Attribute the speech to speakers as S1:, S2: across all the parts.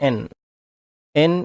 S1: n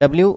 S1: w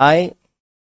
S1: i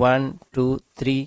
S1: 1, 2, 3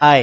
S1: i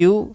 S1: Q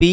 S1: P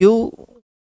S1: Q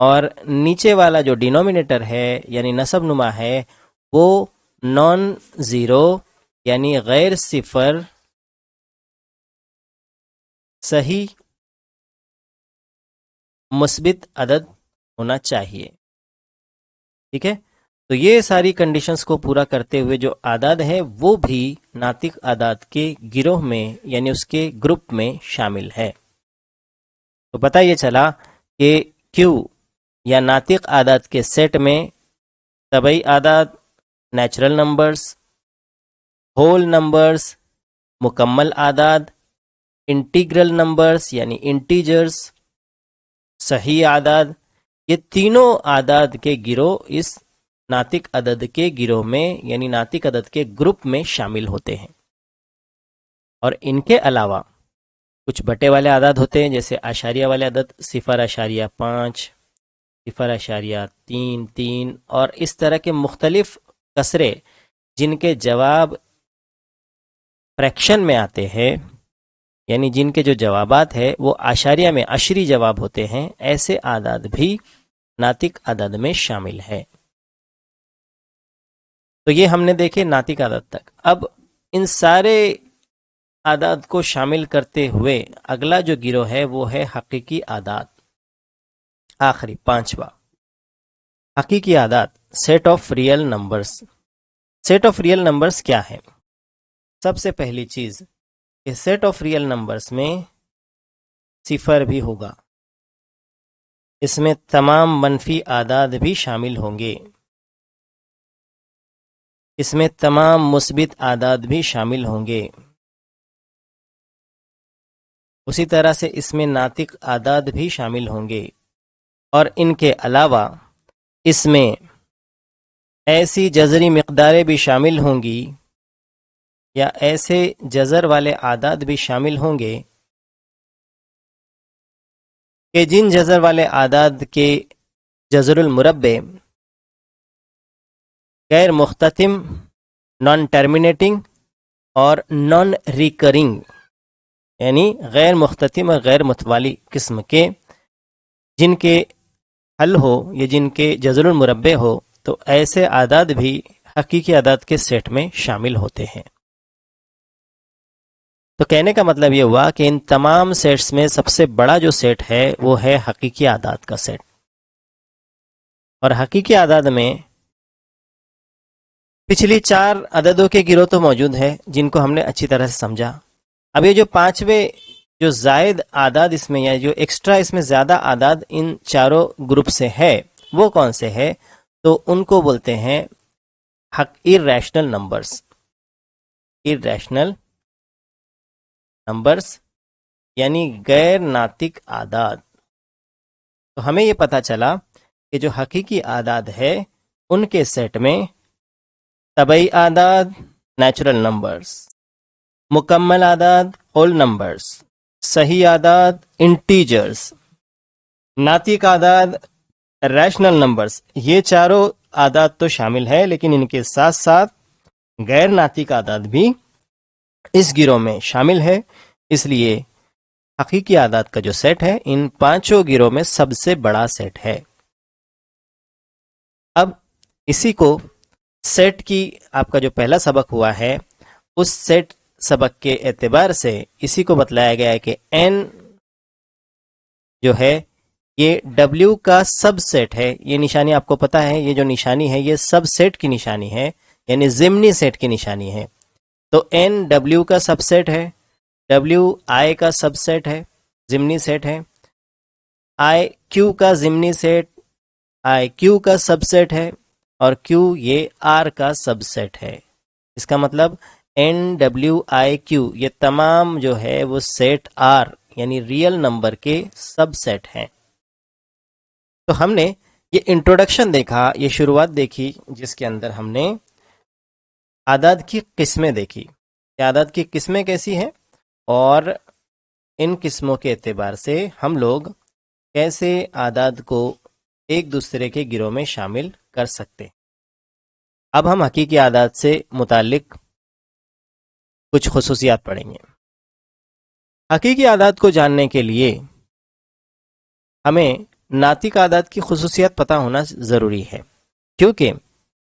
S1: اور نیچے والا جو ڈینومینیٹر ہے یعنی نسب نما ہے وہ نان زیرو یعنی غیر صفر صحیح مثبت عدد ہونا چاہیے. ٹھیک ہے، تو یہ ساری کنڈیشنز کو پورا کرتے ہوئے جو اعداد ہے وہ بھی ناطق اعداد کے گروہ میں یعنی اس کے گروپ میں شامل ہے. تو پتہ یہ چلا کہ کیو یا ناطق اعداد کے سیٹ میں طبعی اعداد، نیچرل نمبرز، ہول نمبرز، مکمل اعداد، انٹیگرل نمبرز یعنی انٹیجرز، صحیح اعداد، یہ تینوں اعداد کے گروہ اس ناطق عدد کے گروہ میں یعنی ناطق عدد کے گروپ میں شامل ہوتے ہیں. اور ان کے علاوہ کچھ بٹے والے اعداد ہوتے ہیں جیسے اشاریہ والے عدد 0.5، 0.33 اور اس طرح کے مختلف کسرے جن کے جواب فریکشن میں آتے ہیں یعنی جن کے جو جوابات ہے وہ اشاریہ میں عشری جواب ہوتے ہیں، ایسے اعداد بھی ناطق عدد میں شامل ہے. تو یہ ہم نے دیکھے ناطق عدد تک. اب ان سارے اعداد کو شامل کرتے ہوئے اگلا جو گروہ ہے وہ ہے حقیقی اعداد. آخری پانچواں حقیقی اعداد، set of real numbers. Set of real numbers کیا ہے؟ سب سے پہلی چیز کہ سیٹ آف ریئل نمبرز میں صفر بھی ہوگا، اس میں تمام منفی اعداد بھی شامل ہوں گے، اس میں تمام مثبت اعداد بھی شامل ہوں گے، اسی طرح سے اس میں ناطق اعداد بھی شامل ہوں گے، اور ان کے علاوہ اس میں ایسی جذری مقداریں بھی شامل ہوں گی یا ایسے جذر والے اعداد بھی شامل ہوں گے کہ جن جذر والے اعداد کے جذر المربع غیر مختتم، نان ٹرمینیٹنگ اور نان ریکرنگ یعنی غیر مختتم اور غیر متوالی قسم کے جن کے حل ہو یا جن کے جذر المربع ہو، تو ایسے اعداد بھی حقیقی اعداد کے سیٹ میں شامل ہوتے ہیں. تو کہنے کا مطلب یہ ہوا کہ ان تمام سیٹس میں سب سے بڑا جو سیٹ ہے وہ ہے حقیقی اعداد کا سیٹ. اور حقیقی اعداد میں پچھلی 4 عددوں کے گروہ تو موجود ہے جن کو ہم نے اچھی طرح سے سمجھا. اب یہ جو 5ویں جو زائد اعداد اس میں یا جو ایکسٹرا اس میں زیادہ اعداد ان چاروں گروپ سے ہے وہ کون سے ہے؟ تو ان کو بولتے ہیں irrational نمبرز. irrational نمبرز یعنی غیر ناطق اعداد. تو ہمیں یہ پتہ چلا کہ جو حقیقی اعداد ہے ان کے سیٹ میں طبعی اعداد، نیچرل نمبرز، مکمل اعداد، ہول نمبرز، صحیح اعداد، انٹیجرز، ناطق اعداد، ریشنل نمبرز، یہ چاروں اعداد تو شامل ہے، لیکن ان کے ساتھ ساتھ غیر ناطق اعداد بھی اس گروہ میں شامل ہے. اس لیے حقیقی اعداد کا جو سیٹ ہے ان 5 گروہ میں سب سے بڑا سیٹ ہے. اب اسی کو سیٹ کی آپ کا جو پہلا سبق ہوا ہے اس سیٹ سبق کے اعتبار سے اسی کو بتلایا گیا ہے کہ n جو ہے یہ W کا سب سیٹ ہے. یہ نشانی آپ کو پتا ہے، یہ جو نشانی ہے یہ سب سیٹ کی نشانی ہے یعنی ضمنی سیٹ کی نشانی ہے. تو n W کا سب سیٹ ہے، W I کا سب سیٹ ہے، ضمنی سیٹ ہے، I Q کا ضمنی سیٹ، I Q کا سب سیٹ ہے، اور Q یہ R کا سب سیٹ ہے. اس کا مطلب NWIQ یہ تمام جو ہے وہ سیٹ R یعنی ریئل نمبر کے سب سیٹ ہیں. تو ہم نے یہ انٹروڈکشن دیکھا، یہ شروعات دیکھی جس کے اندر ہم نے اعداد کی قسمیں دیکھی کہ اعداد کی قسمیں کیسی ہیں اور ان قسموں کے اعتبار سے ہم لوگ کیسے اعداد کو ایک دوسرے کے گروہ میں شامل کر سکتے. اب ہم حقیقی اعداد سے متعلق کچھ خصوصیات پڑھیں گے. حقیقی اعداد کو جاننے کے لیے ہمیں ناطق اعداد کی خصوصیات پتہ ہونا ضروری ہے، کیونکہ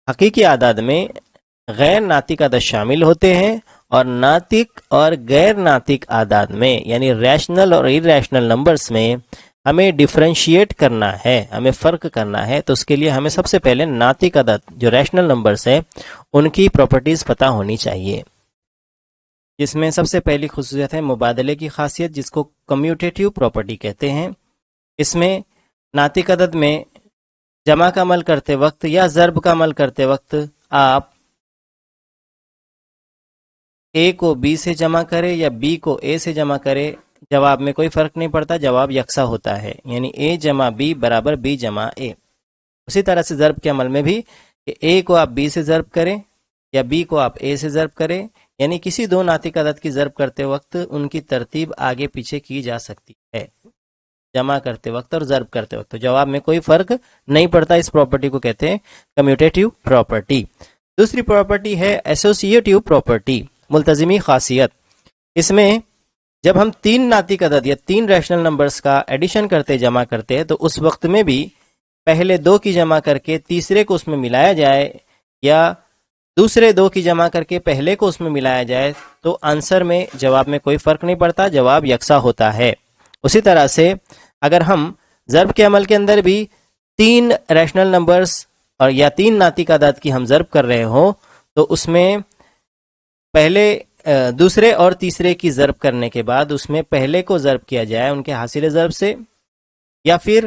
S1: حقیقی اعداد میں غیر ناطق عدد شامل ہوتے ہیں، اور ناطق اور غیر ناطق اعداد میں یعنی ریشنل اور ای ریشنل نمبرز میں ہمیں ڈفرینشیٹ کرنا ہے، ہمیں فرق کرنا ہے، تو اس کے لیے ہمیں سب سے پہلے ناطق عدد جو ریشنل نمبرز ہیں ان کی پراپرٹیز پتہ ہونی چاہیے، جس میں سب سے پہلی خصوصیت ہے مبادلے کی خاصیت، جس کو کمیوٹیٹیو پراپرٹی کہتے ہیں۔ اس میں ناطق عدد میں جمع کا عمل کرتے وقت یا ضرب کا عمل کرتے وقت آپ اے کو بی سے جمع کرے یا بی کو اے سے جمع کرے، جواب میں کوئی فرق نہیں پڑتا، جواب یکساں ہوتا ہے، یعنی اے جمع بی برابر بی جمع اے۔ اسی طرح سے ضرب کے عمل میں بھی کہ اے کو آپ بی سے ضرب کریں یا بی کو آپ اے سے ضرب کریں، یعنی کسی دو ناطق عدد کی ضرب کرتے وقت ان کی ترتیب آگے پیچھے کی جا سکتی ہے، جمع کرتے وقت اور ضرب کرتے وقت، تو جواب میں کوئی فرق نہیں پڑتا۔ اس پراپرٹی کو کہتے ہیں کمیوٹیٹیو پراپرٹی۔ دوسری پراپرٹی ہے ایسوسیٹیو پراپرٹی، ملتزمی خاصیت۔ اس میں جب ہم تین ناطق عدد یا تین ریشنل نمبرز کا ایڈیشن کرتے جمع کرتے ہیں، تو اس وقت میں بھی پہلے دو کی جمع کر کے تیسرے کو اس میں ملایا جائے یا دوسرے دو کی جمع کر کے پہلے کو اس میں ملایا جائے، تو آنسر میں جواب میں کوئی فرق نہیں پڑتا، جواب یکساں ہوتا ہے۔ اسی طرح سے اگر ہم ضرب کے عمل کے اندر بھی تین ریشنل نمبرز اور یا تین ناطق اعداد کی ہم ضرب کر رہے ہوں، تو اس میں پہلے دوسرے اور تیسرے کی ضرب کرنے کے بعد اس میں پہلے کو ضرب کیا جائے ان کے حاصل ضرب سے، یا پھر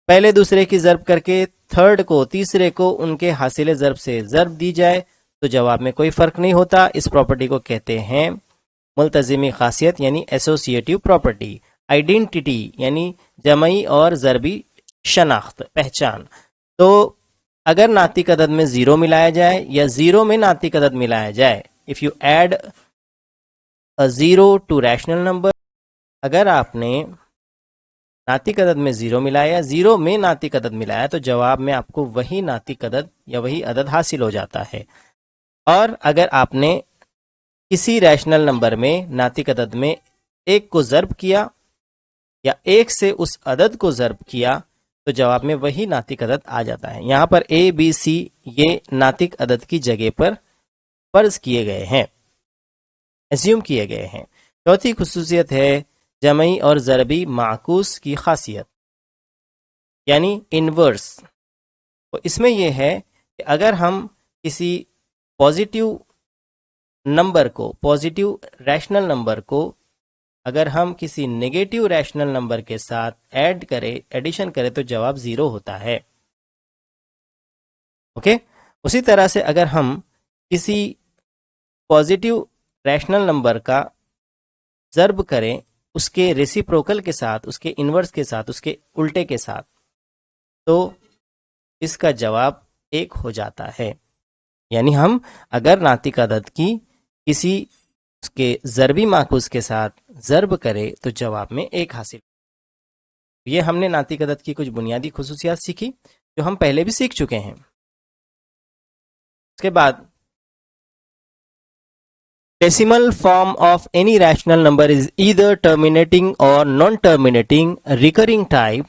S1: پہلے دوسرے کی ضرب کر کے تھرڈ کو تیسرے کو ان کے حاصل ضرب سے ضرب دی جائے، تو جواب میں کوئی فرق نہیں ہوتا۔ اس پراپرٹی کو کہتے ہیں ملتزمی خاصیت یعنی ایسوسیٹیو پراپرٹی۔ آئیڈینٹی یعنی جمعی اور ضربی شناخت، پہچان۔ تو اگر ناطق عدد میں زیرو ملایا جائے یا زیرو میں ناطق عدد ملایا جائے، if you add a zero to rational number، اگر آپ نے ناطق عدد میں زیرو ملایا، زیرو میں ناطق عدد ملایا، تو جواب میں آپ کو وہی ناطق عدد یا وہی عدد حاصل ہو جاتا ہے۔ اور اگر آپ نے کسی ریشنل نمبر میں ناطق عدد میں ایک کو ضرب کیا یا ایک سے اس عدد کو ضرب کیا، تو جواب میں وہی ناطق عدد آ جاتا ہے۔ یہاں پر اے بی سی یہ ناطق عدد کی جگہ پر فرض کیے گئے ہیں، ایزیوم کیے گئے ہیں۔ چوتھی خصوصیت ہے جمعی اور ضربی معکوس کی خاصیت یعنی انورس۔ تو اس میں یہ ہے کہ اگر ہم کسی پازیٹیو نمبر کو، پازیٹیو ریشنل نمبر کو اگر ہم کسی نیگیٹو ریشنل نمبر کے ساتھ ایڈیشن کرے تو جواب زیرو ہوتا ہے۔ اوکے، اسی طرح سے اگر ہم کسی پازیٹیو ریشنل نمبر کا ضرب کریں اس کے ریسیپروکل کے ساتھ، اس کے انورس کے ساتھ، اس کے الٹے کے ساتھ، تو اس کا جواب ایک ہو جاتا ہے۔ یعنی ہم اگر ناطق عدد کی کسی اس کے ضربی معکوس کے ساتھ ضرب کرے تو جواب میں ایک حاصل۔ یہ ہم نے ناطق عدد کی کچھ بنیادی خصوصیات سیکھی جو ہم پہلے بھی سیکھ چکے ہیں۔ اس کے بعد decimal form of any rational number is either terminating اور نان ٹرمینیٹنگ ریکرنگ ٹائپ،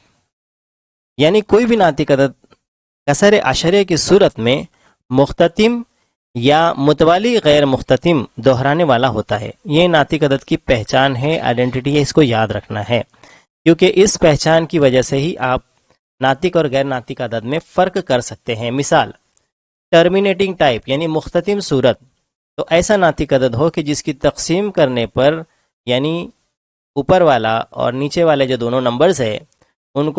S1: یعنی کوئی بھی ناطق عدد کسر عشریہ کی صورت میں مختتم یا متوالی غیر مختتم دہرانے والا ہوتا ہے۔ یہ ناطق عدد کی پہچان ہے، آئیڈینٹی ہے، اس کو یاد رکھنا ہے، کیونکہ اس پہچان کی وجہ سے ہی آپ ناطق اور غیر ناطق عدد میں فرق کر سکتے ہیں۔ مثال ٹرمینیٹنگ ٹائپ یعنی مختتم صورت، تو ایسا ناطق عدد ہو کہ جس کی تقسیم کرنے پر یعنی اوپر والا اور نیچے والے جو دونوں نمبرز ہیں ان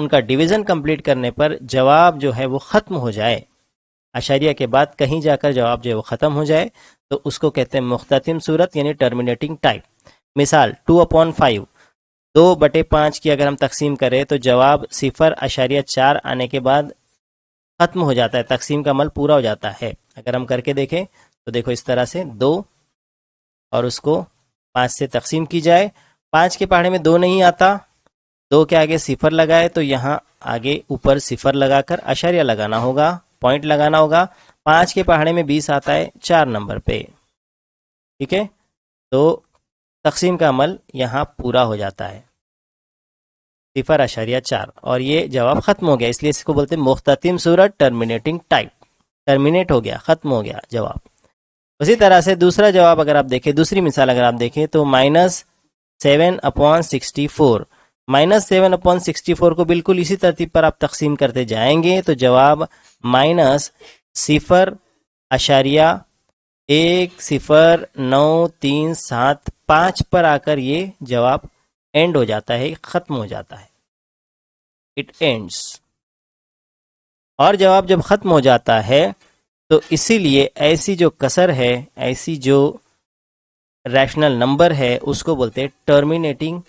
S1: کا ڈویژن کمپلیٹ کرنے پر جواب جو ہے وہ ختم ہو جائے، اشاریہ کے بعد کہیں جا کر جواب جو ہے وہ ختم ہو جائے، تو اس کو کہتے ہیں مختتم صورت یعنی ٹرمینیٹنگ ٹائپ۔ مثال 2/5، 2/5 کی اگر ہم تقسیم کریں تو جواب 0.4 آنے کے بعد ختم ہو جاتا ہے، تقسیم کا عمل پورا ہو جاتا ہے۔ اگر ہم کر کے دیکھیں تو دیکھو اس طرح سے 2 اور اس کو 5 سے تقسیم کی جائے، 5 کے پہاڑے میں 2 نہیں آتا، 2 کے آگے 0 لگائے تو یہاں آگے اوپر 0 لگا کر اشاریہ لگانا ہوگا، پوائنٹ لگانا ہوگا۔ 5 کے پہاڑے میں 20 آتا ہے 4 نمبر پہ، ٹھیک ہے، تو تقسیم کا عمل یہاں پورا ہو جاتا ہے۔ 0.4 اور یہ جواب ختم ہو گیا، اس لیے اس کو بولتے ہیں مختتم صورت، ٹرمینیٹنگ ٹائپ، ٹرمینیٹ ہو گیا، ختم ہو گیا جواب۔ اسی طرح سے دوسرا جواب اگر آپ دیکھیں، دوسری مثال اگر آپ دیکھیں تو -7/64، -7/64 کو بالکل اسی ترتیب پر آپ تقسیم کرتے جائیں گے تو جواب -0.10937.5 پر آ کر یہ جواب اینڈ ہو جاتا ہے، ختم ہو جاتا ہے، اٹ اینڈس۔ اور جواب جب ختم ہو جاتا ہے تو اسی لیے ایسی جو کسر ہے، ایسی جو ریشنل نمبر ہے، اس کو بولتے ہیں ٹرمینیٹنگ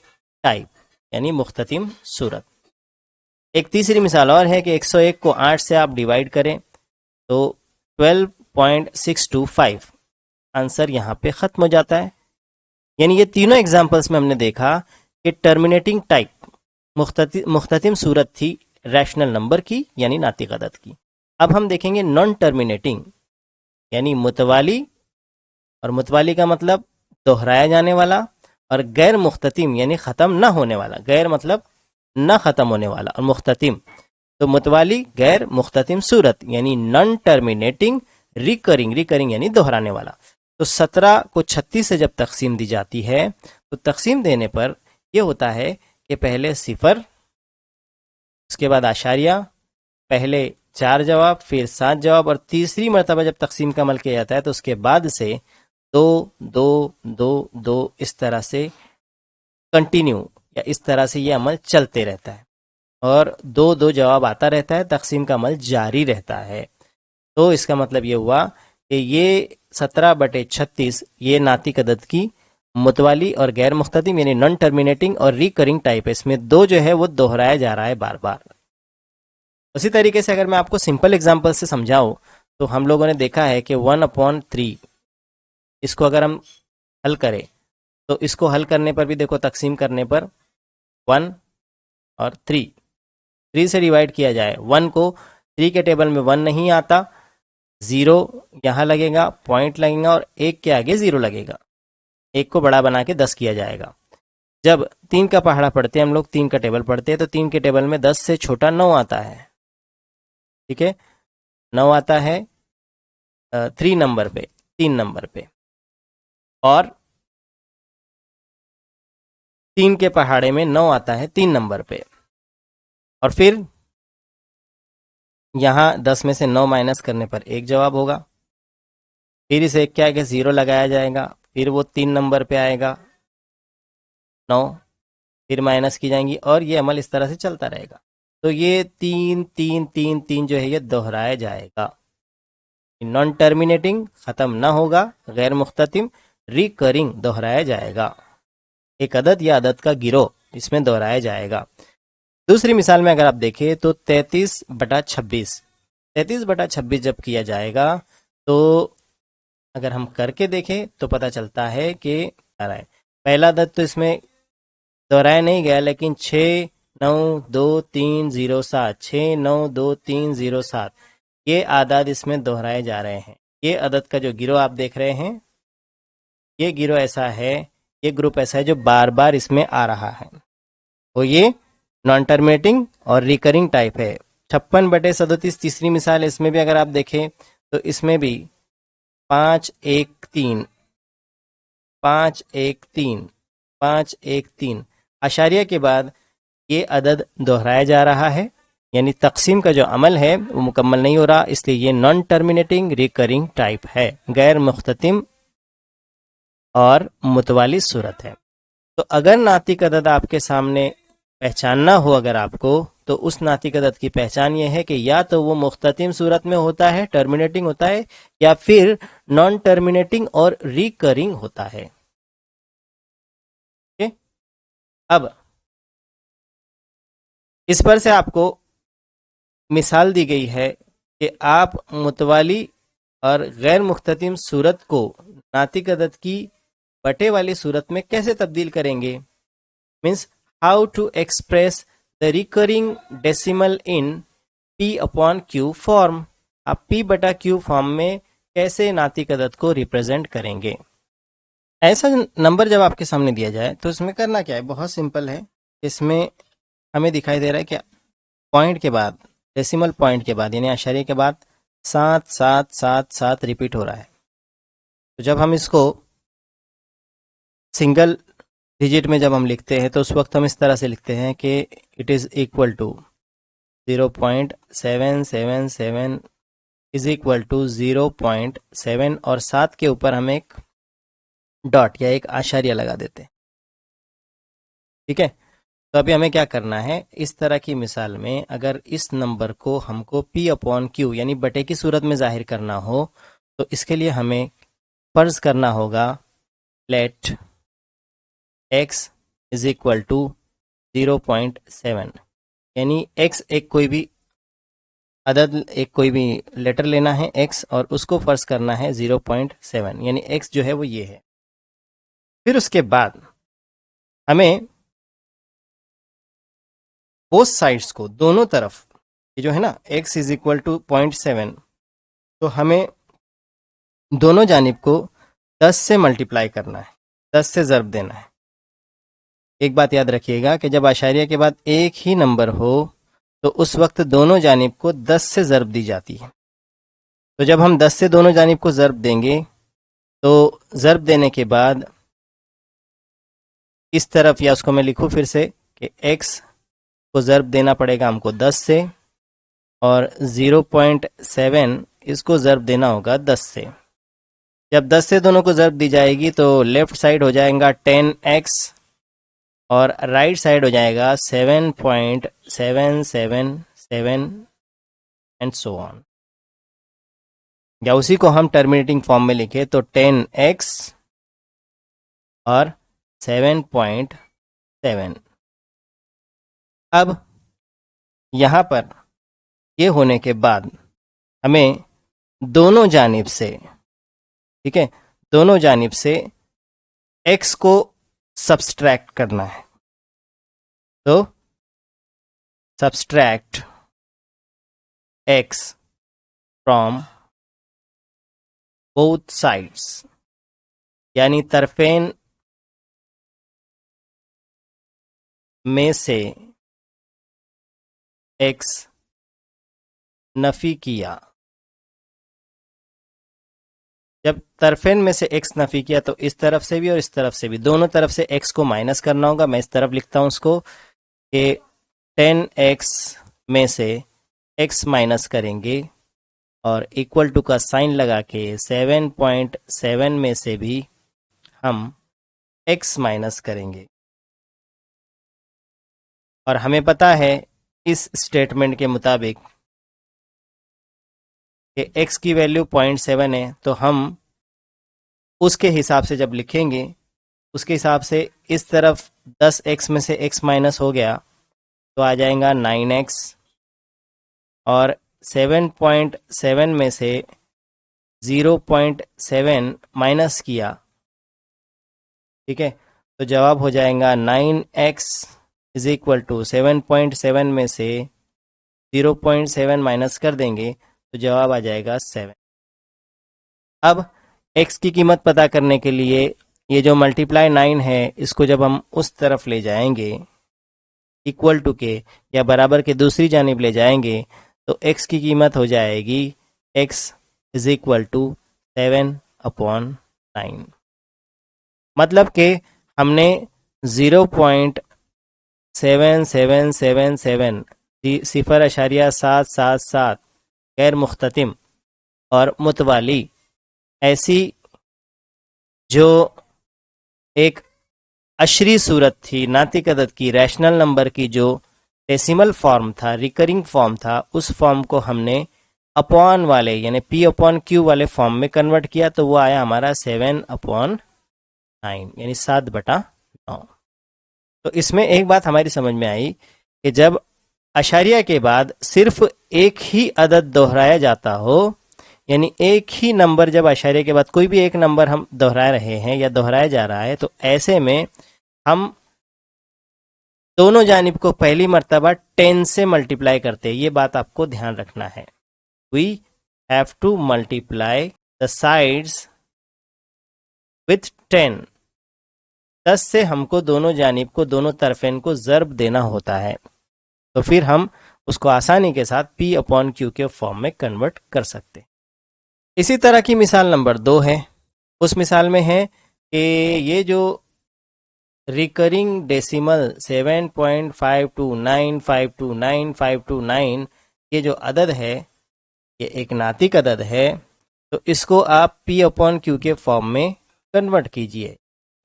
S1: ٹائپ، یعنی مختتم صورت۔ ایک تیسری مثال اور ہے کہ 101 کو 8 سے آپ ڈیوائڈ کریں تو 12.625، آنسر یہاں پہ ختم ہو جاتا ہے۔ یعنی یہ تینوں ایگزامپلس میں ہم نے دیکھا کہ ٹرمینیٹنگ ٹائپ مختتم صورت تھی ریشنل نمبر کی، یعنی ناطق عدد کی۔ اب ہم دیکھیں گے نان ٹرمینیٹنگ، یعنی متوالی، اور متوالی کا مطلب دہرایا جانے والا، اور غیر مختتم یعنی ختم نہ ہونے والا، غیر مطلب نہ ختم ہونے والا، اور مختتم تو متوالی غیر مختتم صورت یعنی نان ٹرمینیٹنگ، ریکرنگ یعنی دہرانے والا۔ تو 17 کو 36 سے جب تقسیم دی جاتی ہے تو تقسیم دینے پر یہ ہوتا ہے کہ پہلے 0، اس کے بعد اشاریہ، پہلے 4 جواب، پھر 7 جواب، اور تیسری مرتبہ جب تقسیم کا عمل کیا جاتا ہے تو اس کے بعد سے 2 2 2 2 اس طرح سے کنٹینیو، یا اس طرح سے یہ عمل چلتے رہتا ہے، اور 2 2 جواب آتا رہتا ہے، تقسیم کا عمل جاری رہتا ہے۔ تو اس کا مطلب یہ ہوا کہ یہ 17/36 یہ ناطق عدد کی متوالی اور غیر مختتم یعنی نان ٹرمینیٹنگ اور ریکرنگ ٹائپ ہے، اس میں 2 جو ہے وہ دہرایا جا رہا ہے بار بار۔ اسی طریقے سے اگر میں آپ کو سمپل ایگزامپل سے سمجھاؤں تو ہم لوگوں نے دیکھا ہے کہ 1/3، اس کو اگر ہم حل کریں تو اس کو حل کرنے پر بھی دیکھو، تقسیم کرنے پر 1 اور 3 سے ڈیوائڈ کیا جائے، 1 کو 3 کے ٹیبل میں 1 نہیں آتا، 0 یہاں لگے گا، پوائنٹ لگے گا، اور 1 کے آگے 0 لگے گا، 1 کو بڑا بنا کے 10 کیا جائے گا۔ جب 3 کا پہاڑا پڑھتے ہیں ہم لوگ، 3 کا ٹیبل پڑھتے ہیں تو 3 کے ٹیبل میں 10 سے چھوٹا 9 آتا ہے، ٹھیک ہے، 9 آتا ہے 3 نمبر پہ، 3 نمبر پہ، اور 3 کے پہاڑے میں 9 آتا ہے 3 نمبر پہ، اور پھر یہاں 10 میں سے 9 مائنس کرنے پر 1 جواب ہوگا، پھر اس 1 کے آگے 0 لگایا جائے گا، پھر وہ 3 نمبر پہ آئے گا 9، پھر مائنس کی جائیں گی، اور یہ عمل اس طرح سے چلتا رہے گا۔ تو یہ 3 3 3 3 جو ہے یہ دہرایا جائے گا، نان ٹرمینیٹنگ ختم نہ ہوگا، غیر مختتم ریکرنگ دہرایا جائے گا، ایک عدد یا عدد کا گروہ اس میں دہرایا جائے گا۔ دوسری مثال میں اگر آپ دیکھیں تو 33/26 جب کیا جائے گا تو اگر ہم کر کے دیکھیں تو پتہ چلتا ہے کہ پہلا عدد تو اس میں دہرایا نہیں گیا، لیکن 6922307 6922307 یہ اعداد اس میں دہرائے جا رہے ہیں۔ یہ عدد کا جو گروہ آپ دیکھ رہے ہیں، یہ گروہ ایسا ہے، یہ گروپ ایسا ہے جو بار بار اس میں آ رہا ہے، وہ یہ نان ٹرمینیٹنگ اور ریکرنگ ٹائپ ہے۔ 56/37 تیسری مثال، اس میں بھی اگر آپ دیکھیں تو اس میں بھی 513 اشاریہ کے بعد یہ عدد دہرایا جا رہا ہے، یعنی تقسیم کا جو عمل ہے وہ مکمل نہیں ہو رہا، اس لیے یہ نان ٹرمینیٹنگ ریکرنگ ٹائپ ہے، غیر مختتم اور متوالی صورت ہے۔ تو اگر ناطق عدد آپ کے سامنے پہچاننا ہو اگر آپ کو، تو اس ناطق عدد کی پہچان یہ ہے کہ یا تو وہ مختتم صورت میں ہوتا ہے، ٹرمینیٹنگ ہوتا ہے، یا پھر نان ٹرمینیٹنگ اور ریکرنگ ہوتا ہے۔ اب اس پر سے آپ کو مثال دی گئی ہے کہ آپ متوالی اور غیر مختتم صورت کو ناطق عدد کی بٹے والی صورت میں کیسے تبدیل کریں گے، means how to express the recurring decimal in P/Q form, آپ P/Q فارم میں کیسے ناطق عدد کو ریپرزینٹ کریں گے۔ ایسا نمبر جب آپ کے سامنے دیا جائے تو اس میں کرنا کیا ہے، بہت سمپل ہے، اس میں ہمیں دکھائی دے رہا ہے کہ پوائنٹ کے بعد، ڈیسیمل پوائنٹ کے بعد یعنی اشاریہ کے بعد 7 ریپیٹ ہو رہا ہے. تو جب ہم اس کو سنگل ڈیجٹ میں جب ہم لکھتے ہیں تو اس وقت ہم اس طرح سے لکھتے ہیں کہ it is equal to 0.777 is equal to 0.7 اور 7 کے اوپر ہم ایک ڈاٹ یا ایک اشاریہ لگا دیتے ہیں. ٹھیک ہے، تو ابھی ہمیں کیا کرنا ہے، اس طرح کی مثال میں اگر اس نمبر کو ہم کو پی اپون کیو یعنی بٹے کی صورت میں ظاہر کرنا ہو تو اس کے لیے ہمیں فرض کرنا ہوگا let x is equal to 0.7 یعنی ایکس ایک کوئی بھی عدد، ایک کوئی بھی لیٹر لینا ہے ایکس اور اس کو فرض کرنا ہے 0.7 یعنی ایکس جو ہے وہ یہ ہے. پھر اس کے بعد ہمیں بوتھ سائڈس کو، دونوں طرف یہ جو ہے نا ایکس از اکول ٹو 0.7 تو ہمیں دونوں جانب کو 10 سے ملٹیپلائی کرنا ہے، 10 سے ضرب دینا ہے. ایک بات یاد رکھیے گا کہ جب اشاریہ کے بعد ایک ہی نمبر ہو تو اس وقت دونوں جانب کو 10 سے ضرب دی جاتی ہے. تو جب ہم 10 سے دونوں جانب کو ضرب دیں گے تو ضرب دینے کے بعد اس طرف، یا اس کو میں لکھوں پھر سے کہ ایکس کو ضرب دینا پڑے گا ہم کو 10 سے اور 0.7 اس کو ضرب دینا ہوگا 10 سے. جب 10 سے دونوں کو ضرب دی جائے گی تو لیفٹ سائڈ ہو جائے گا 10x اور رائٹ سائڈ ہو جائے گا 7.777 اینڈ سو آن. یا اسی کو ہم ٹرمینیٹنگ فارم میں لکھے تو 10x اور 7.7. اب یہاں پر یہ ہونے کے بعد ہمیں دونوں جانب سے، ٹھیک ہے، دونوں جانب سے x کو سبسٹریکٹ کرنا ہے. تو subtract x from both sides یعنی طرفین میں سے x نفی کیا. جب طرفین میں سے x نفی کیا تو اس طرف سے بھی اور اس طرف سے بھی، دونوں طرف سے x کو مائنس کرنا ہوگا. میں اس طرف لکھتا ہوں اس کو کہ 10x میں سے x مائنس کریں گے اور ایکول ٹو کا سائن لگا کے 7.7 میں سے بھی ہم x مائنس کریں گے. اور ہمیں پتا ہے اس اسٹیٹمنٹ کے مطابق کہ x کی ویلیو 0.7 ہے تو ہم اس کے حساب سے جب لکھیں گے، اس کے حساب سے اس طرف 10x میں سے x مائنس ہو گیا تو آ جائے گا 9x اور 7.7 میں سے 0.7 مائنس کیا، ٹھیک ہے، تو جواب ہو جائے گا 9x از اکول ٹو 7.7 میں سے 0.7 مائنس کر دیں گے تو جواب آ جائے گا 7. اب x کی قیمت پتہ کرنے کے لیے یہ جو ملٹیپلائی 9 ہے اس کو جب ہم اس طرف لے جائیں گے ایکول ٹو کے یا برابر کے دوسری جانب لے جائیں گے تو x کی قیمت ہو جائے گی x از اکول ٹو 7/9. مطلب کہ ہم نے 0.7777 0.777 غیر مختتم اور متوالی ایسی جو ایک عشری صورت تھی ناطق عدد کی، ریشنل نمبر کی جو ڈیسیمل فارم تھا، ریکرنگ فارم تھا، اس فارم کو ہم نے اپون والے یعنی پی اپون کیو والے فارم میں کنورٹ کیا تو وہ آیا ہمارا 7/9 یعنی 7/9. تو اس میں ایک بات ہماری سمجھ میں آئی کہ جب اشاریہ کے بعد صرف ایک ہی عدد دہرایا جاتا ہو، یعنی ایک ہی نمبر جب اشاریہ کے بعد کوئی بھی ایک نمبر ہم دہرا رہے ہیں یا دہرایا جا رہا ہے تو ایسے میں ہم دونوں جانب کو پہلی مرتبہ 10 سے ملٹیپلائی کرتے ہیں. یہ بات آپ کو دھیان رکھنا ہے. We have to multiply the sides with 10. 10 سے ہم کو دونوں جانب کو، دونوں طرفین کو ضرب دینا ہوتا ہے. تو پھر ہم اس کو آسانی کے ساتھ P اپون Q کے فارم میں کنورٹ کر سکتے. اسی طرح کی مثال نمبر 2 ہے. اس مثال میں ہے کہ یہ جو ریکرنگ ڈیسیمل 7.529529 یہ جو عدد ہے یہ ایک ناطق عدد ہے، تو اس کو آپ P اپون Q کے فارم میں کنورٹ کیجئے.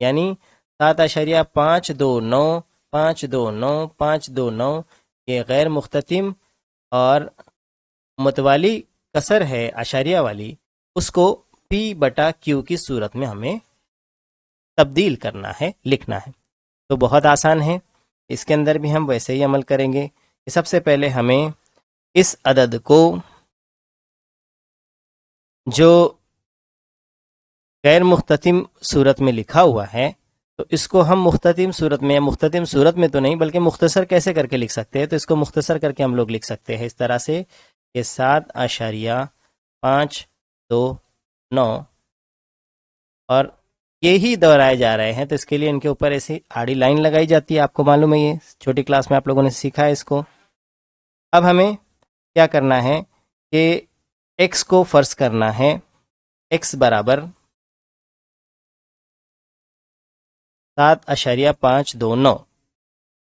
S1: یعنی 7.529 یہ غیر مختتم اور متوالی کسر ہے اشاریہ والی، اس کو P بٹا Q کی صورت میں ہمیں تبدیل کرنا ہے، لکھنا ہے. تو بہت آسان ہے، اس کے اندر بھی ہم ویسے ہی عمل کریں گے. سب سے پہلے ہمیں اس عدد کو جو غیر مختتم صورت میں لکھا ہوا ہے تو اس کو ہم مختتم صورت میں، مختتم صورت میں تو نہیں بلکہ مختصر کیسے کر کے لکھ سکتے ہیں، تو اس کو مختصر کر کے ہم لوگ لکھ سکتے ہیں اس طرح سے کہ 7.529 اور یہی دہرائے جا رہے ہیں، تو اس کے لیے ان کے اوپر ایسی آڑی لائن لگائی جاتی ہے. آپ کو معلوم ہے، یہ چھوٹی کلاس میں آپ لوگوں نے سیکھا ہے اس کو. اب ہمیں کیا کرنا ہے کہ ایکس کو فرض کرنا ہے ایکس برابر 7.529.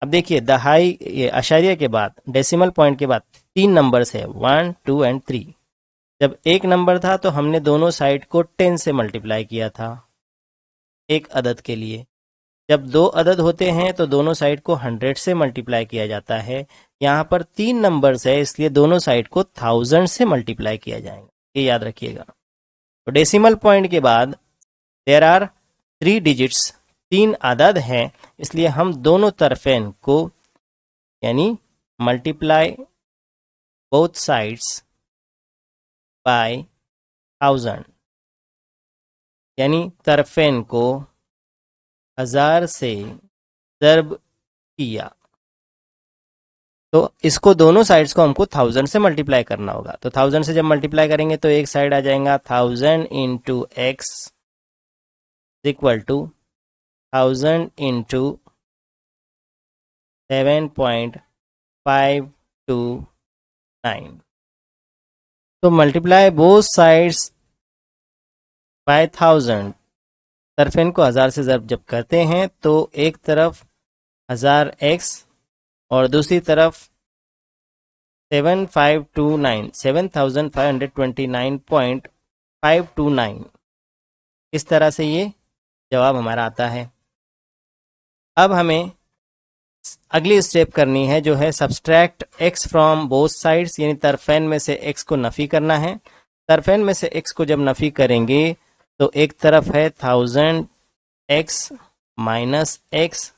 S1: اب دیکھیے دہائی یہ اشاریہ کے بعد ڈیسیمل پوائنٹ کے بعد 3 نمبرز ہے 1 2 اینڈ 3. جب ایک نمبر تھا تو ہم نے دونوں سائڈ کو 10 سے ملٹیپلائی کیا تھا ایک عدد کے لیے. جب 2 عدد ہوتے ہیں تو دونوں سائڈ کو 100 سے ملٹیپلائی کیا جاتا ہے. یہاں پر 3 نمبرز ہے اس لیے دونوں سائڈ کو 1000 سے ملٹیپلائی کیا جائے گا، یہ یاد رکھیے گا. تو ڈیسیمل پوائنٹ کے بعد دیر آر 3 ڈیجٹس، 3 اعداد ہیں، اس لیے ہم دونوں طرفین کو یعنی ملٹیپلائی بوتھ سائڈس بائی 1000 یعنی طرفین کو 1000 سے ضرب کیا. تو اس کو دونوں سائڈس کو ہم کو 1000 سے ملٹیپلائی کرنا ہوگا. تو 1000 سے جب ملٹیپلائی کریں گے تو ایک سائڈ آ جائیں گا 1000 into x equal to 1000 into 7.529. تو ملٹیپلائی بوتھ سائڈس بائی 1000، طرفین کو 1000 سے ضرب جب کرتے ہیں تو ایک طرف 1000x اور دوسری طرف 7529 اس طرح سے یہ جواب ہمارا آتا ہے. اب ہمیں اگلی اسٹیپ کرنی ہے جو ہے subtract x from both sides, یعنی طرفین میں سے ایکس کو نفی کرنا ہے. طرفین میں سے ایکس کو جب نفی کریں گے تو ایک طرف ہے 1000x مائنس ایکس،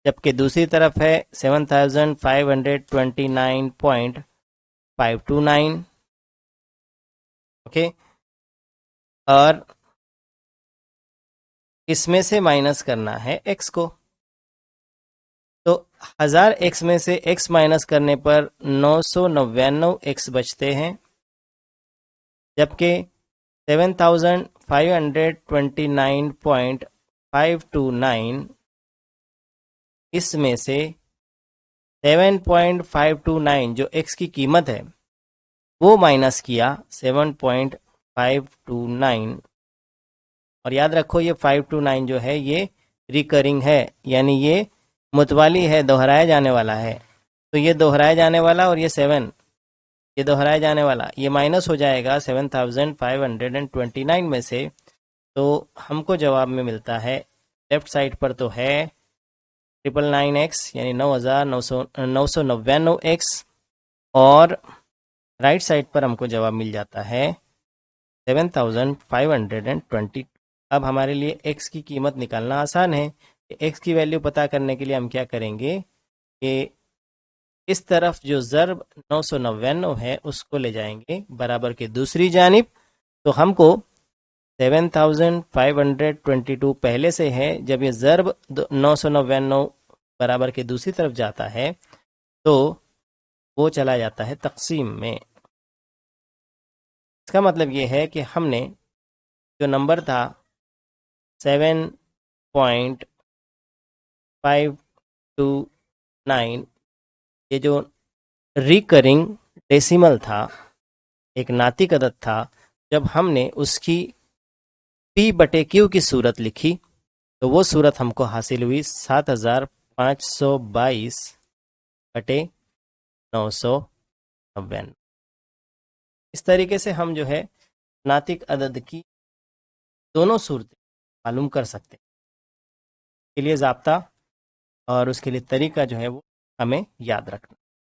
S1: جبکہ دوسری طرف ہے 7529.529. اوکے، اور اس میں سے مائنس کرنا ہے ایکس کو. تو 1000x میں سے x مائنس کرنے پر 999x بچتے ہیں، جبکہ 7529.529 اس میں سے 7.529 جو x کی قیمت ہے وہ مائنس کیا 7.529. اور یاد رکھو یہ 529 جو ہے یہ ریکرنگ ہے، یعنی یہ متوالی ہے، دہرایا جانے والا ہے. تو یہ دہرایا جانے والا اور یہ 7 یہ دہرایا جانے والا یہ مائنس ہو جائے گا 7529 میں سے. تو ہم کو جواب میں ملتا ہے لیفٹ سائڈ پر تو ہے 999x یعنی 9999x، اور رائٹ سائڈ پر ہم کو جواب مل جاتا ہے 7520. اب ہمارے لیے x کی قیمت نکالنا آسان ہے. x کی ویلیو پتہ کرنے کے لیے ہم کیا کریں گے کہ اس طرف جو ضرب 999 ہے اس کو لے جائیں گے برابر کے دوسری جانب. تو ہم کو 7522 پہلے سے ہے، جب یہ ضرب 999 برابر کے دوسری طرف جاتا ہے تو وہ چلا جاتا ہے تقسیم میں. اس کا مطلب یہ ہے کہ ہم نے جو نمبر تھا 7.529 یہ جو ریکرنگ ڈیسیمل تھا، ایک ناطق عدد تھا، جب ہم نے اس کی پی بٹے کیو کی صورت لکھی تو وہ صورت ہم کو حاصل ہوئی 7522 بٹے 999۔ اس طریقے سے ہم جو ہے ناطق عدد کی دونوں صورتیں معلوم کر سکتے ہیں۔ اس کے لیے ضابطہ اور اس کے لیے طریقہ جو ہے وہ ہمیں یاد رکھنا۔